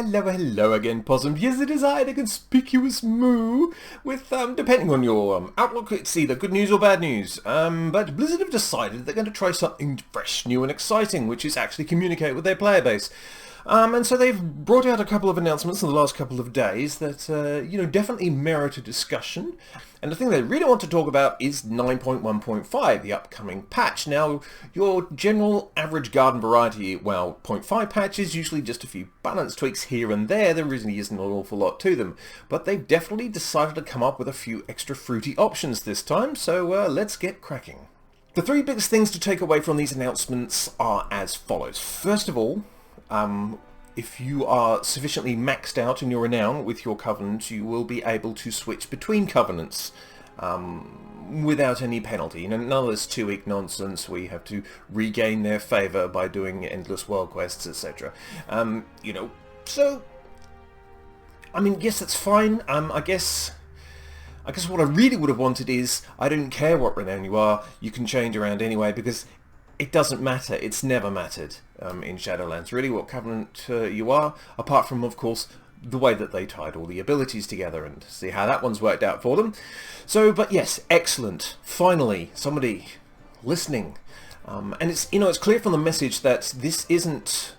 Hello again, Possum. Yes, it is I, the conspicuous Moo, with, depending on your outlook, it's either good news or bad news. But Blizzard have decided they're going to try something fresh, new and exciting, which is actually communicate with their player base. And so they've brought out a couple of announcements in the last couple of days that, definitely merit a discussion. And the thing they really want to talk about is 9.1.5, the upcoming patch. Now, your general average garden variety, well, 0.5 patch is usually just a few balance tweaks here and there. There really isn't an awful lot to them. But they've definitely decided to come up with a few extra fruity options this time, so let's get cracking. The three biggest things to take away from these announcements are as follows. First of all, if you are sufficiently maxed out in your renown with your covenant, you will be able to switch between covenants without any penalty. None of this 2-week nonsense where you have to regain their favour by doing endless world quests, etc. So, I mean, yes, that's fine. I guess what I really would have wanted is, I don't care what renown you are, you can change around anyway, because it doesn't matter. It's never mattered in Shadowlands, really, what covenant you are, apart from, of course, the way that they tied all the abilities together, and see how that one's worked out for them. So, but yes, excellent. Finally, somebody listening. And it's clear from the message that this isn't,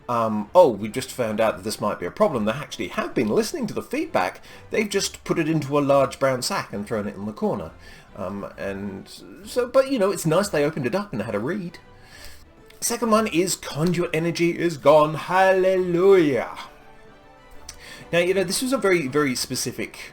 we just found out that this might be a problem. They actually have been listening to the feedback. They've just put it into a large brown sack and thrown it in the corner. It's nice they opened it up and had a read. Second one is Conduit energy is gone. Hallelujah. Now, this was a very, very specific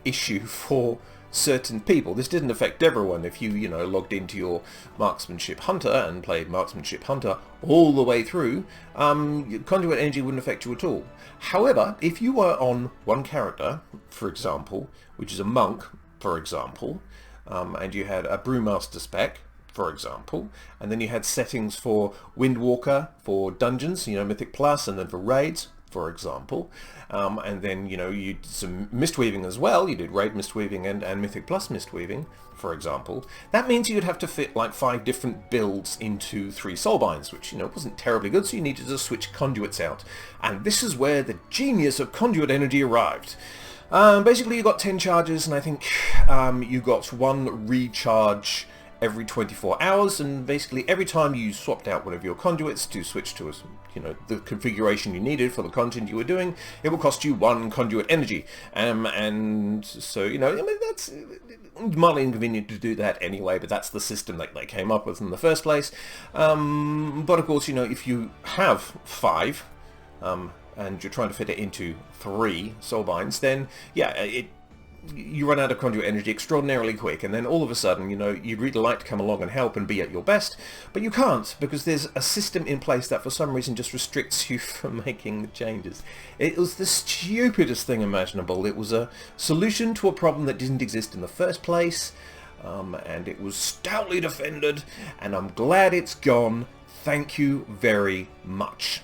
issue for certain people. This didn't affect everyone. If you, logged into your Marksmanship Hunter and played Marksmanship Hunter all the way through, Conduit energy wouldn't affect you at all. However, if you were on one character, for example, which is a monk, for example, and you had a Brewmaster spec, for example, and then you had settings for Windwalker, for dungeons, Mythic Plus, and then for raids, for example, and then, you did some Mistweaving as well. You did Raid Mistweaving and Mythic Plus Mistweaving, for example. That means you'd have to fit like 5 different builds into 3 soulbinds, which, wasn't terribly good, so you needed to switch conduits out. And this is where the genius of Conduit energy arrived. Basically, you got 10 charges, and I think you got 1 recharge every 24 hours, and basically every time you swapped out one of your conduits to switch to the configuration you needed for the content you were doing, it will cost you 1 conduit energy. And so, that's mildly inconvenient to do that anyway, but that's the system that they came up with in the first place. But of course, if you have 5, and you're trying to fit it into 3 soulbinds, then you run out of conduit energy extraordinarily quick, and then all of a sudden, you'd really like to come along and help and be at your best, but you can't, because there's a system in place that for some reason just restricts you from making the changes. It was the stupidest thing imaginable. It was a solution to a problem that didn't exist in the first place, and it was stoutly defended, and I'm glad it's gone. Thank you very much.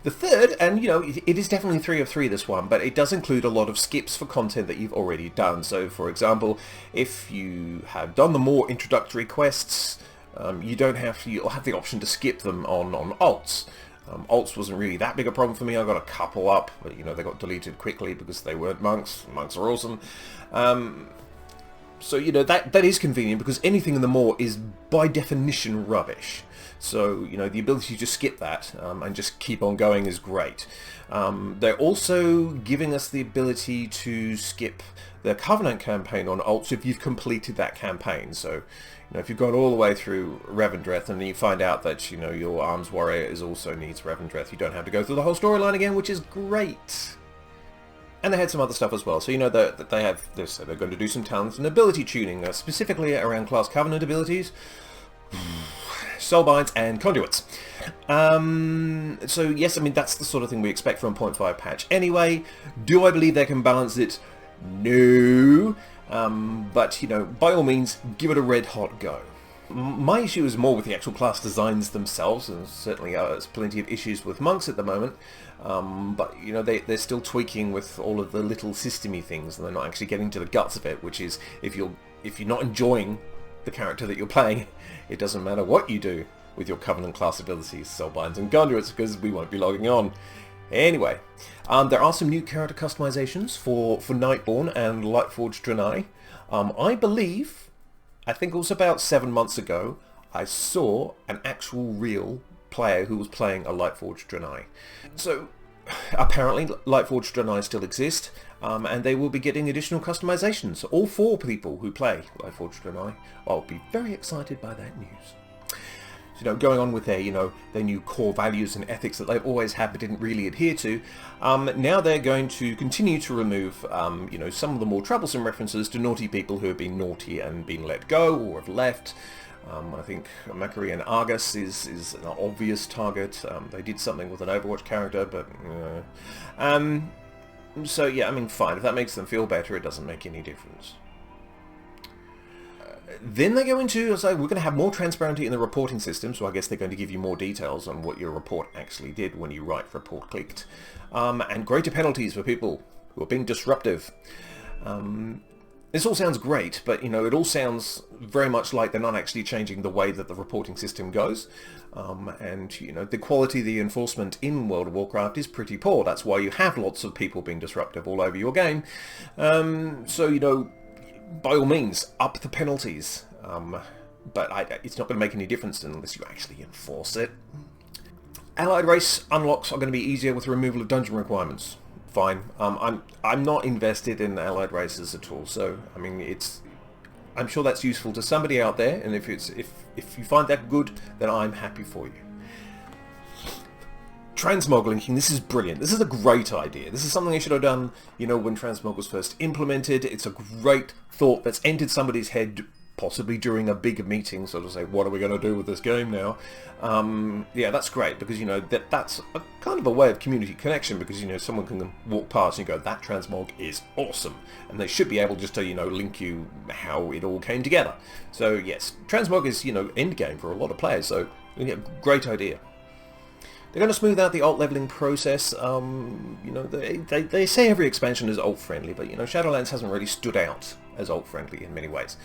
The third, and it is definitely 3 of 3 this one, but it does include a lot of skips for content that you've already done. So for example, if you have done the more introductory quests, you'll have the option to skip them on alts. Alts wasn't really that big a problem for me. I got a couple up, but they got deleted quickly because they weren't monks. Monks are awesome. So that is convenient, because anything in the more is by definition rubbish. So, the ability to skip that and just keep on going is great. They're also giving us the ability to skip the Covenant campaign on alts if you've completed that campaign. So, if you've gone all the way through Revendreth and you find out that, your Arms Warrior also needs Revendreth, you don't have to go through the whole storyline again, which is great. And they had some other stuff as well. So that they have this. So they're going to do some talent and ability tuning, specifically around class Covenant abilities, soulbinds, and conduits. So yes, I mean, that's the sort of thing we expect from a 0.5 patch. Anyway, do I believe they can balance it? No. But by all means, give it a red hot go. My issue is more with the actual class designs themselves, and certainly there's plenty of issues with monks at the moment. But they're still tweaking with all of the little systemy things, and they're not actually getting to the guts of it. Which is, if you're not enjoying the character that you're playing, it doesn't matter what you do with your Covenant class abilities, soulbinds, and conduits, because we won't be logging on. Anyway, there are some new character customizations for Nightborn and Lightforged Draenei. I think it was about 7 months ago, I saw an actual real player who was playing a Lightforged Draenei. So, apparently Lightforged Draenei still exist, and they will be getting additional customizations. All 4 people who play Lightforged Draenei. I'll be very excited by that news. Going on with their new core values and ethics that they've always had but didn't really adhere to, now they're going to continue to remove, some of the more troublesome references to naughty people who have been naughty and been let go or have left. I think Macquarie and Argus is an obvious target. They did something with an Overwatch character, but... so yeah, I mean, fine. If that makes them feel better, it doesn't make any difference. Then they go into, so we're going to have more transparency in the reporting system, so I guess they're going to give you more details on what your report actually did when you write report clicked. And greater penalties for people who are being disruptive. This all sounds great, but it all sounds very much like they're not actually changing the way that the reporting system goes. And the quality of the enforcement in World of Warcraft is pretty poor. That's why you have lots of people being disruptive all over your game. So by all means, up the penalties, but it's not going to make any difference unless you actually enforce it. Allied race unlocks are going to be easier with removal of dungeon requirements. Fine. I'm not invested in allied races at all, so I mean I'm sure that's useful to somebody out there, and if you find that good, then I'm happy for you. Transmog linking, this is brilliant. This is a great idea. This is something they should have done, when Transmog was first implemented. It's a great thought that's entered somebody's head, possibly during a big meeting, sort of say, what are we going to do with this game now? Yeah, that's great, because, that's a kind of a way of community connection, because, someone can walk past and you go, that Transmog is awesome. And they should be able just to, link you how it all came together. So, yes, Transmog is, endgame for a lot of players, so, yeah, great idea. They're going to smooth out the alt leveling process. They say every expansion is alt friendly, but Shadowlands hasn't really stood out as alt friendly in many ways.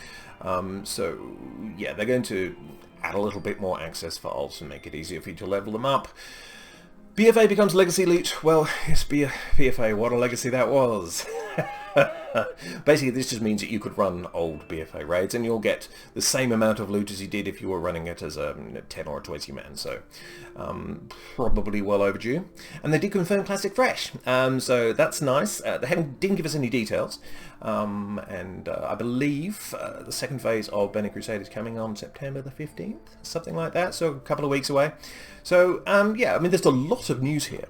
So yeah, they're going to add a little bit more access for alts and make it easier for you to level them up. BFA becomes legacy loot. Well, yes, BFA, what a legacy that was. Basically, this just means that you could run old BFA raids and you'll get the same amount of loot as you did if you were running it as a 10 or a 20 man, so probably well overdue. And they did confirm Classic Fresh, so that's nice. They didn't give us any details, and I believe the second phase of Burning Crusade is coming on September the 15th, something like that, so a couple of weeks away. So yeah, I mean, there's a lot of news here.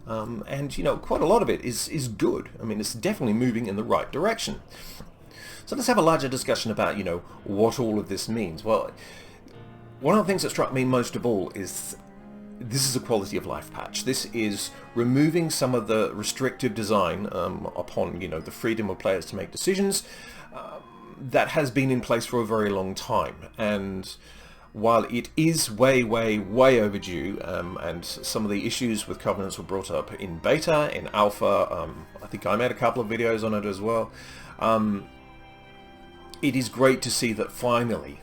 And quite a lot of it is good. I mean, it's definitely moving in the right direction. So let's have a larger discussion about what all of this means. Well, one of the things that struck me most of all is this is a quality of life patch. This is removing some of the restrictive design upon the freedom of players to make decisions that has been in place for a very long time. And while it is way, way, way overdue, and some of the issues with Covenants were brought up in beta, in alpha, I think I made a couple of videos on it as well, it is great to see that finally,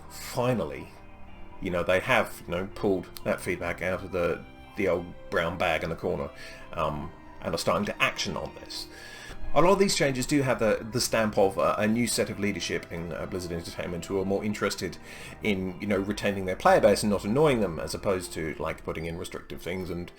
they have, pulled that feedback out of the old brown bag in the corner, and are starting to action on this. A lot of these changes do have the stamp of a new set of leadership in Blizzard Entertainment who are more interested in retaining their player base and not annoying them, as opposed to like putting in restrictive things and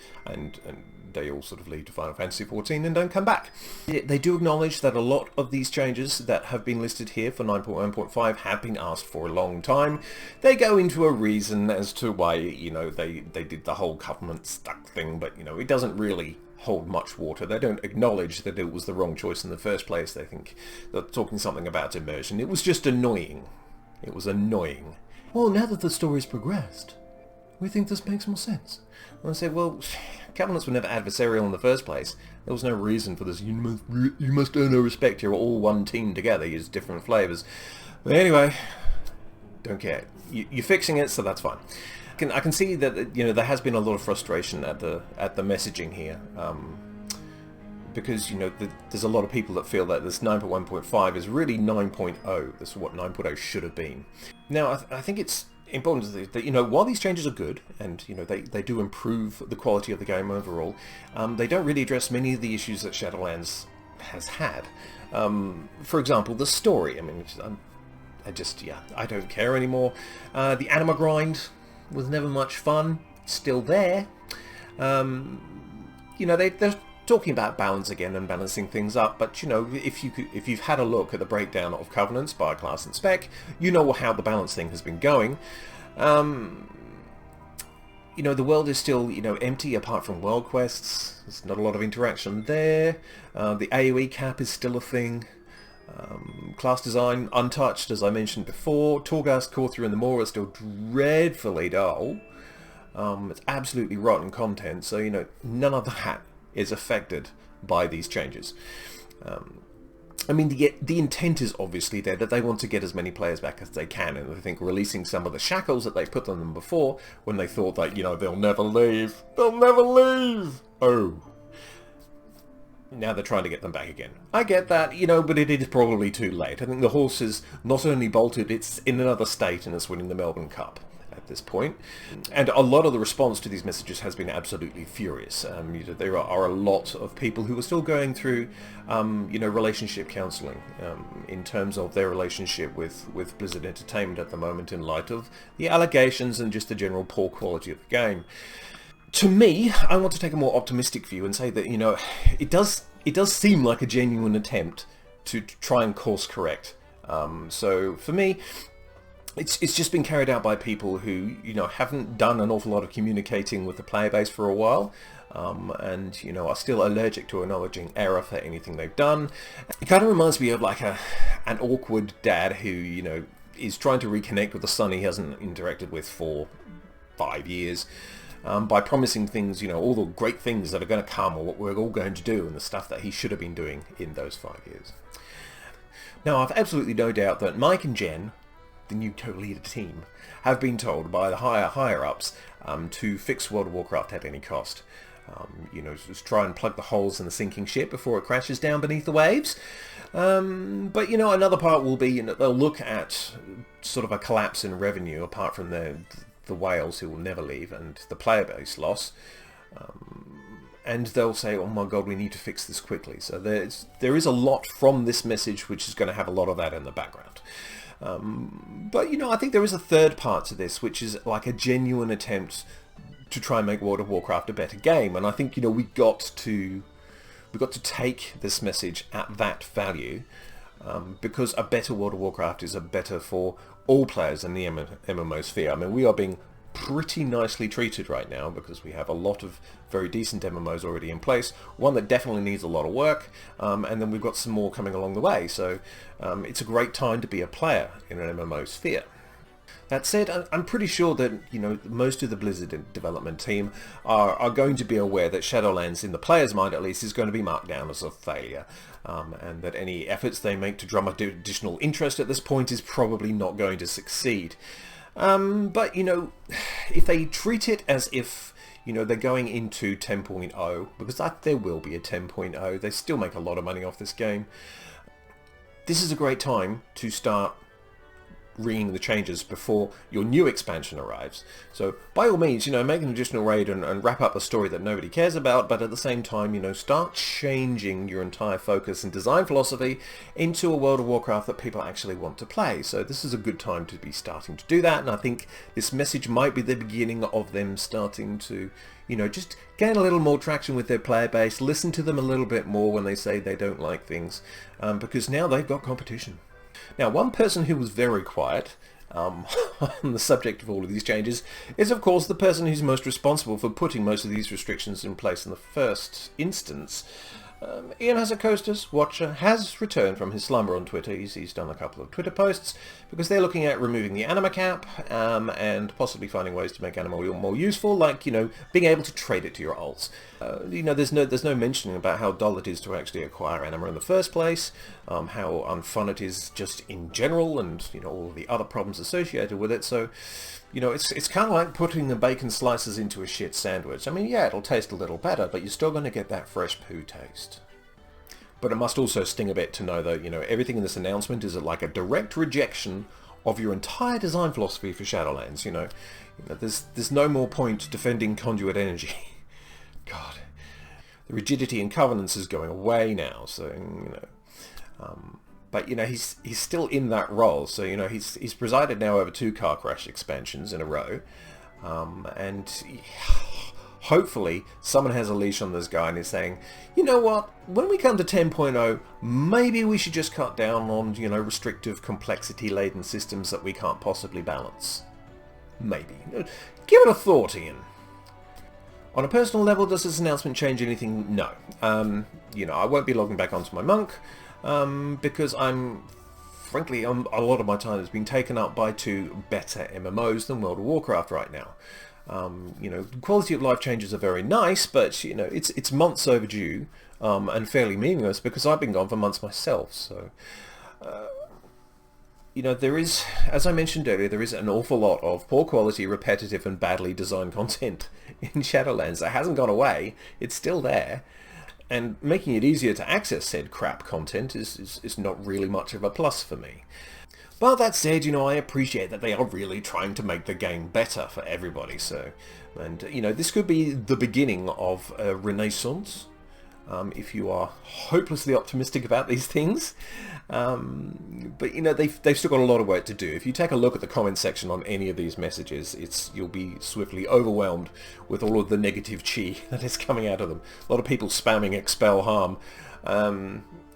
they all sort of lead to Final Fantasy XIV and don't come back. They do acknowledge that a lot of these changes that have been listed here for 9.1.5 have been asked for a long time. They go into a reason as to why they did the whole government stuck thing, but it doesn't really hold much water. They don't acknowledge that it was the wrong choice in the first place. They think they're talking something about immersion. It was just annoying. It was annoying. Well, now that the story's progressed, we think this makes more sense. And I say, well, Covenants were never adversarial in the first place. There was no reason for this. You must earn our respect. You're all one team together. Use different flavors. But anyway, don't care. You're fixing it, so that's fine. I can see that there has been a lot of frustration at the messaging here, because there's a lot of people that feel that this 9.1.5 is really 9.0. This is what 9.0 should have been. Now I think it's important is that, you know, while these changes are good and, you know, they do improve the quality of the game overall, they don't really address many of the issues that Shadowlands has had. For example, the story. I mean, I don't care anymore. The anima grind was never much fun. It's still there. You know, they're talking about balance again and balancing things up, but you know, if you've had a look at the breakdown of covenants by class and spec, you know how the balance thing has been going. You know, the world is still, you know, empty apart from world quests. There's not a lot of interaction there. The AoE cap is still a thing. Class design untouched, as I mentioned before. Torghast, Core and the Maw are still dreadfully dull. It's absolutely rotten content, so you know, none of that is affected by these changes. I mean, the intent is obviously there, that they want to get as many players back as they can, and I think releasing some of the shackles that they put on them before, when they thought that, you know, they'll never leave. Oh. Now they're trying to get them back again. I get that, you know, but it is probably too late. I think the horse is not only bolted, it's in another state and it's winning the Melbourne Cup at this point. And a lot of the response to these messages has been absolutely furious. You know, there are a lot of people who are still going through, you know, relationship counselling in terms of their relationship with Blizzard Entertainment at the moment, in light of the allegations and just the general poor quality of the game. To me, I want to take a more optimistic view and say that, you know, it does seem like a genuine attempt to try and course correct. So for me, it's just been carried out by people who, you know, haven't done an awful lot of communicating with the player base for a while, and, you know, are still allergic to acknowledging error for anything they've done. It kind of reminds me of like an awkward dad who, you know, is trying to reconnect with a son he hasn't interacted with for 5 years. By promising things, you know, all the great things that are going to come, or what we're all going to do, and the stuff that he should have been doing in those 5 years. Now, I've absolutely no doubt that Mike and Jen, the new co-leader team, have been told by the higher-ups to fix World of Warcraft at any cost. You know, just try and plug the holes in the sinking ship before it crashes down beneath the waves. But, you know, another part will be, you know, they'll look at sort of a collapse in revenue, apart from the whales who will never leave and the player base loss, and they'll say, oh my god, we need to fix this quickly. So there is a lot from this message which is going to have a lot of that in the background. But, you know, I think there is a third part to this, which is like a genuine attempt to try and make World of Warcraft a better game, and I think, you know, we got to take this message at that value, because a better World of Warcraft is a better for all players in the MMO sphere. I mean, we are being pretty nicely treated right now because we have a lot of very decent MMOs already in place, one that definitely needs a lot of work, and then we've got some more coming along the way, so it's a great time to be a player in an MMO sphere. That said, I'm pretty sure that, you know, most of the Blizzard development team are going to be aware that Shadowlands, in the player's mind at least, is going to be marked down as a failure, and that any efforts they make to drum additional interest at this point is probably not going to succeed. But, you know, if they treat it as if, you know, they're going into 10.0, because there will be a 10.0, they still make a lot of money off this game, this is a great time to start ringing the changes before your new expansion arrives. So by all means, you know, make an additional raid and wrap up a story that nobody cares about, but at the same time, you know, start changing your entire focus and design philosophy into a World of Warcraft that people actually want to play. So this is a good time to be starting to do that, and I think this message might be the beginning of them starting to, you know, just gain a little more traction with their player base, listen to them a little bit more when they say they don't like things, because now they've got competition. Now, one person who was very quiet on the subject of all of these changes is, of course, the person who's most responsible for putting most of these restrictions in place in the first instance. Hazzikostas, Watcher, has returned from his slumber on Twitter. He's done a couple of Twitter posts because they're looking at removing the anima cap and possibly finding ways to make anima more useful, like, you know, being able to trade it to your alts. You know, there's no mentioning about how dull it is to actually acquire anima in the first place, how unfun it is just in general, and, you know, all the other problems associated with it. So, you know, it's kind of like putting the bacon slices into a shit sandwich. I mean, yeah, it'll taste a little better, but you're still going to get that fresh poo taste. But it must also sting a bit to know that, you know, everything in this announcement is like a direct rejection of your entire design philosophy for Shadowlands. There's no more point defending Conduit energy. God, the rigidity in covenants is going away now. So but he's still in that role. So he's presided now over 2 car crash expansions in a row, and hopefully someone has a leash on this guy and is saying, you know what, when we come to 10.0, maybe we should just cut down on restrictive, complexity-laden systems that we can't possibly balance. Maybe. Give it a thought, Ian. On a personal level, does this announcement change anything? No. I won't be logging back onto my monk, because frankly, a lot of my time has been taken up by 2 better MMOs than World of Warcraft right now. Quality of life changes are very nice, but it's months overdue, and fairly meaningless because I've been gone for months myself. So, there is, as I mentioned earlier, there is an awful lot of poor quality, repetitive, and badly designed content in Shadowlands that hasn't gone away. It's still there. And making it easier to access said crap content is not really much of a plus for me. But that said, I appreciate that they are really trying to make the game better for everybody. So, and this could be the beginning of a renaissance, if you are hopelessly optimistic about these things. But they've still got a lot of work to do. If you take a look at the comment section on any of these messages, you'll be swiftly overwhelmed with all of the negative chi that is coming out of them. A lot of people spamming expel harm.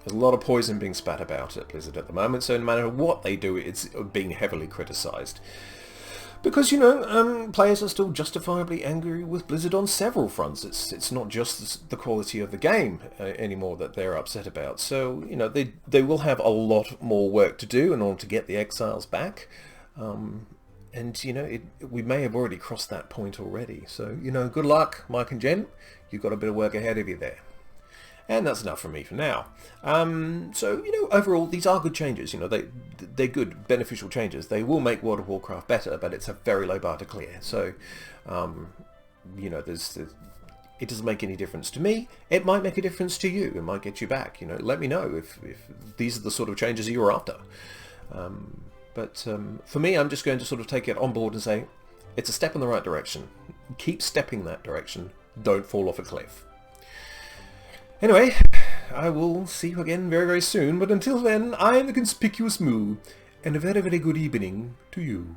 There's a lot of poison being spat about at Blizzard at the moment, so no matter what they do, it's being heavily criticised. Because, players are still justifiably angry with Blizzard on several fronts. It's not just the quality of the game anymore that they're upset about. So, they will have a lot more work to do in order to get the exiles back. We may have already crossed that point already. So, good luck, Mike and Jen. You've got a bit of work ahead of you there. And that's enough from me for now. Overall, these are good changes. They're good, beneficial changes. They will make World of Warcraft better, but it's a very low bar to clear. So, it doesn't make any difference to me. It might make a difference to you. It might get you back. Let me know if these are the sort of changes you're after. But for me, I'm just going to sort of take it on board and say, it's a step in the right direction. Keep stepping that direction. Don't fall off a cliff. Anyway, I will see you again very, very soon, but until then, I am the Conspicuous Moo, and a very, very good evening to you.